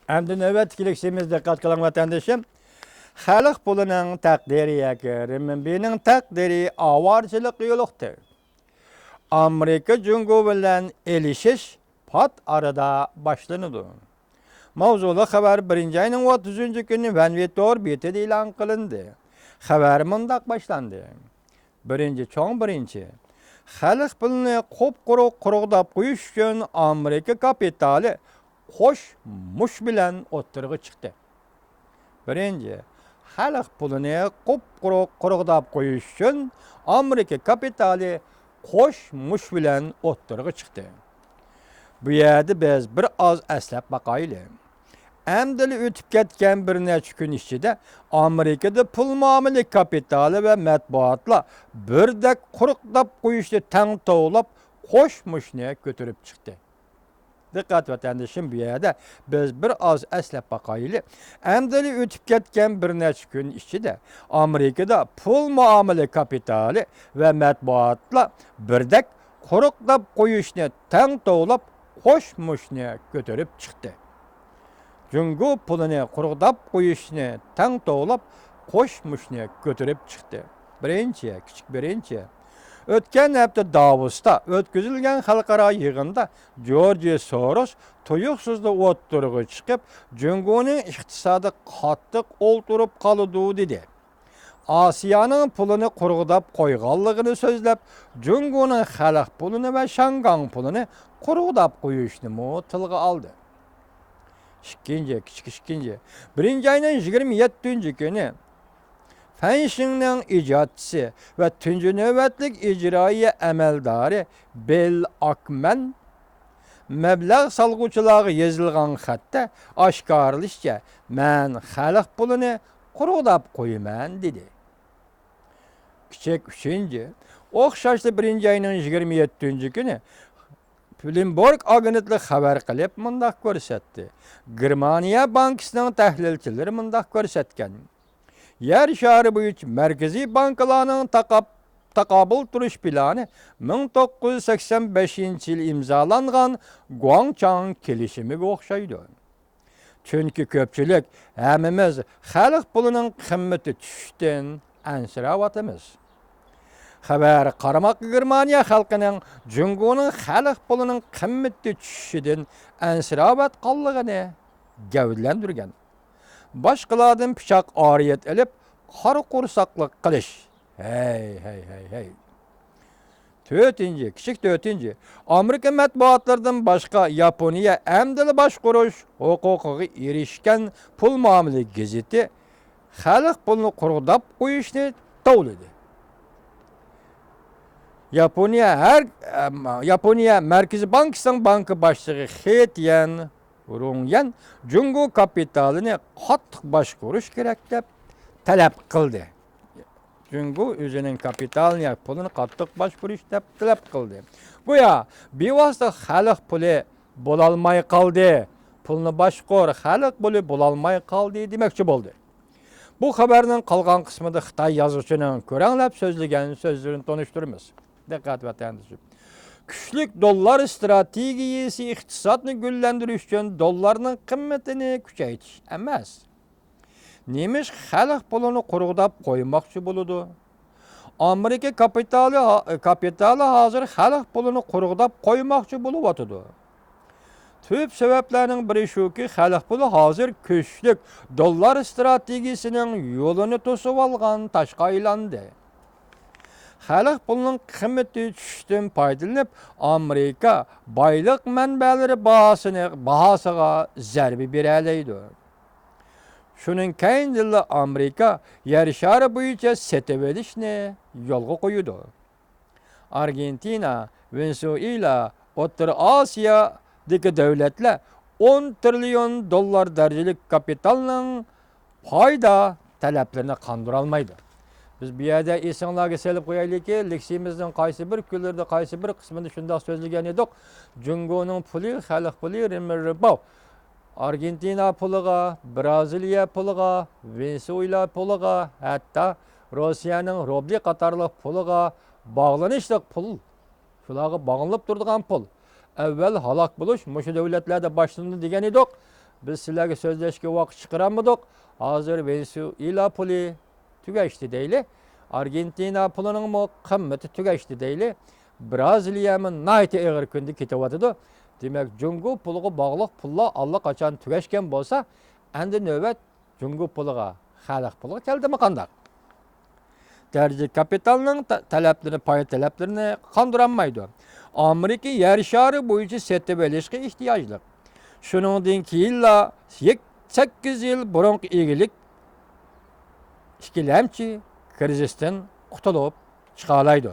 Endi növbətçilik diqqət qılan vətəndaşım, xalq pulunun təqdiri renminbinin təqdiri avarçılıq yoluqdur. Amerika Cungo bilan elişiş pat arada başlanıdı. Mavzulu xabar 1 ayının 30 günü Vanvetor betida e'lon qilindi. Xabar mundaq başlandı. Birinchi. Xalq pulini qop-quruq quruqdab qo'yish uchun Amerika kapitali qo'sh mush bilan o'ttirg'i chiqdi. Birinchi, xalq pulini qop-quruq quruqdab qo'yish uchun Amerika kapitali qo'sh mush bilan o'ttirg'i chiqdi. Bu yerda biz bir oz eslab baqaylik. Əmdili ötüb ketken bir neçə gün içində Amerikada pul muamili kapitali və mətbuatla birdək quruqdab qoyuşdu təng toğlab qoşmuşne götürüb çıxdı. Diqqət vətəndaşım bu yerdə biz bir az əsləb baxaylı. Əmdili ötüb ketken bir neçə gün içində Amerikada pul muamili kapitali və mətbuatla birdək quruqdab qoyuşne təng toğlab qoşmuşne götürüb çıxdı. Cungo pulini quruqdab qo'yishni tang to'g'lab qo'shmushni ko'tarib chiqdi. Birinchi. O'tgan hafta Davosda o'tkazilgan xalqaro yig'inda George Soros tuyuqsizda o'ttirg'i chiqib, Jungoning iqtisodi qattiq o'ltirib qoladi dedi. Osiyoning pulini quruqdab qo'yganligini so'zlab, Jungoning xalq pulini va Shangang pulini quruqdab qo'yishni tilga oldi. İkinci. 1 ayının 27 günü Fenşin'nin icatçısı ve tüncü nöbetlik icraiye əməldarı Bill Ackman məbləğ salğuçılığı yazılğan xəttə aşkarlışca mən xalq pulunu quruqdab qoyuman dedi. Üçüncü. Oxşaşlı 1 ayının 27 günü Bloomberg agentliği xabar qilib mundaq ko'rsatdi. Germaniya bankasining tahlilchilari mundaq ko'rsatgan. Yer shari bo'yicha markaziy banklarning taqobil turish plani 1985-yil imzolangan Guangchang kelishimiga o'xshaydi. Chunki ko'pchilik hammamiz xalq pulining qimmati tushishdan ansirayotimiz. Xabar qaramoq Germaniya xalqining Jungoning xalq pulining qimmati tushishidan ansirayot qolligini gavdlantirgan. Boshqalardan pichoq oriyat ilib, qora qo'rsaqlik qilish. Hey. To'rtinchi. Amerika matbuotlaridan boshqa Yaponiya amdili boshqarish huquqiga erishgan pul muomala gazeti xalq pulini quruqdab qo'yishni tovladi. Yaponiya Merkezi Bankası'nın banka başlığı He Tianrongyang Jungo kapitalini qattiq boshqarish kerak deb talab qildi. Jungo o'zining kapitalini, pulini qattiq boshqarish deb talab qildi. Go'yo bevosita xalq puli bo'lolmay qoldi. Pulni boshqar, xalq puli bo'lolmay qoldi demoqchi bo'ldi. Bu xabarning qolgan qismida Xitoy yozuvchining ko'ranlab so'zlagan so'zlarini tanishtiramiz. Diqqat vətəndaşım. Güçlük dollar strategiyası iqtisadını güllendiriş üçün dollarının qimmatini küçəytiş emas. Nemiş xalq pulunu quruqdab qoymoqçu buludu. Amerika kapitali hazır xalq pulunu quruqdab qoymoqçu buluvatıdı. Tüp sebeplerinin biri şu ki xalq pulu hazır güçlük dollar strategiyasının yolunu tosup alğan taşqa aylandı. Xalq pulunun qimmati tushishdan foydalanib, Amerika boyliq manbalari bahosiga zarba beradi. Shuning keyinda Amerika yer shari bo'yicha setib olishni yo'lga qo'ydi. Argentina, Venezuela, O'rta Osiyodagi davlatlar 10 trillion dollar darajalik kapitalning foyda talablarini qondira olmaydi. Biz bu yerda esinglarga selib qo'yaylikki, leksimizning qaysi bir kunlarda qaysi bir qismida shunday so'zlagan edik. Jungoning puli, xalq puli renminbi. Argentina puliga, Braziliya puliga, Venezuela puliga, hatto Rossiyaning rubli qatorli puliga bog'lanishliq pul. Shularga bog'lanib turadigan pul. Avval halok bo'lish mushu davlatlarda boshlandi degan edik. biz sizlarga so'zlashga vaqt chiqarammidik. Hozir Venezuela puli tugashdi deyli. Argentina pulining mo qimmati tugashdi deyli. Braziliya mı nayte egir kundi ketyapti. Demak, Jungo puliga bog'liq pullar allaqachon tugashgan bo'lsa, endi navbat Jungo puliga, xalq puliga keldimi qandaq? Tercih kapitalning talablarini, pay talablarini qondiranmaydi. Amerika yer shari bo'yicha setib olishga ehtiyojli. Shuningdan keyinla 8 yil burungi egilik ikkilamchi krizisdan qutulib chiqa oladi,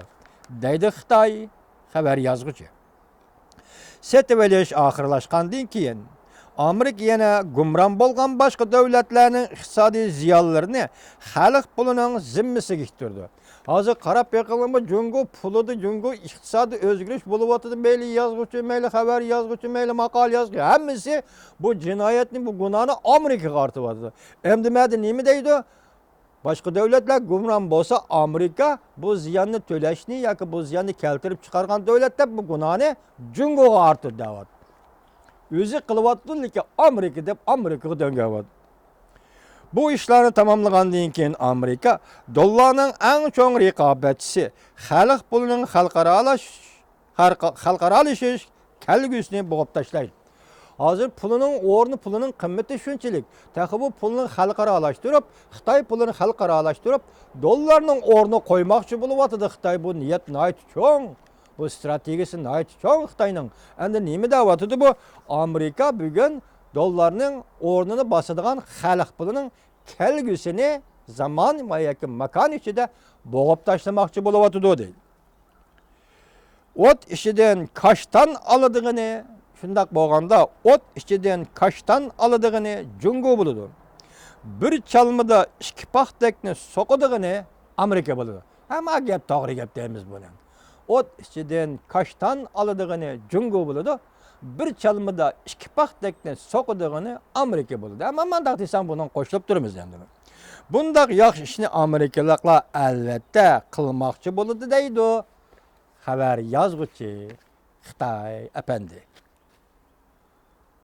deydi Xitoy xabar yozuvchi. Setib olish oxirlashgandan keyin Amerika yana gumron bo'lgan boshqa davlatlarning iqtisodiy ziyonlarini xalq pulining zimmasiga yuqtirdi. Hozir qarab beqilimi Jungo pulida Jungo iqtisodiy o'zgarish bo'layotdi. Mayli yozuvchi, mayli xabar yozuvchi, mayli maqol yozuvchi, hammasi bu jinoyatni, bu gunohni Amerikaga ortyapti. Endi nima deydi? Boshqa davlatlar gumron bo'lsa, Amerika bu ziyonni to'lashni yoki bu ziyonni keltirib chiqargan davlatlar bu gunohni Jungoga ortib deyapti. O'zi qilyapti, lekin Amerika deb Amerikaga döngyapti. Bu ishlarni tamomlagandan keyin Amerika dollarning eng cho'ng raqobatchisi, xalq pulining xalqaralashish kelgusini bo'g'ib tashlaydi. Hozir pulining o'rni, pulining qimmati shunchalik. Taxi bu pulni xalqaralashtirib, Xitoy pulini xalqaralashtirib, dollarning o'rni qo'ymoqchi bo'lyapti. Xitoy bu niyat nayt cho'ng. Bu strategiyasi nayt cho'ng Xitoyning. Endi nima deyapti bu? Amerika bugun dollarning o'rnini bosadigan xalq pulining kelgusini zaman va yoki makon ichida bo'g'ib tashlamoqchi bo'lyapti deydi. Ot ishidan kashtan oladigini, shundaq bo'lganda ot ichidan kashtan oladigini Jungo bo'ladi. Bir chalmada ikki paxtakni so'qidigini Amerika bo'ladi. Hamma gap to'g'ri gap deymiz buni. Ot ichidan kashtan oladigini Jungo bo'ladi. Bir chalmada ikki paxtakni so'qidigini Amerika bo'ladi. Ammo mendaq desam buni qo'shilib turamiz endi. Bundaq yaxshi ishni Amerikaliklar albatta qilmoqchi bo'ladi deydi xabar yozuvchi Xitoy apandi.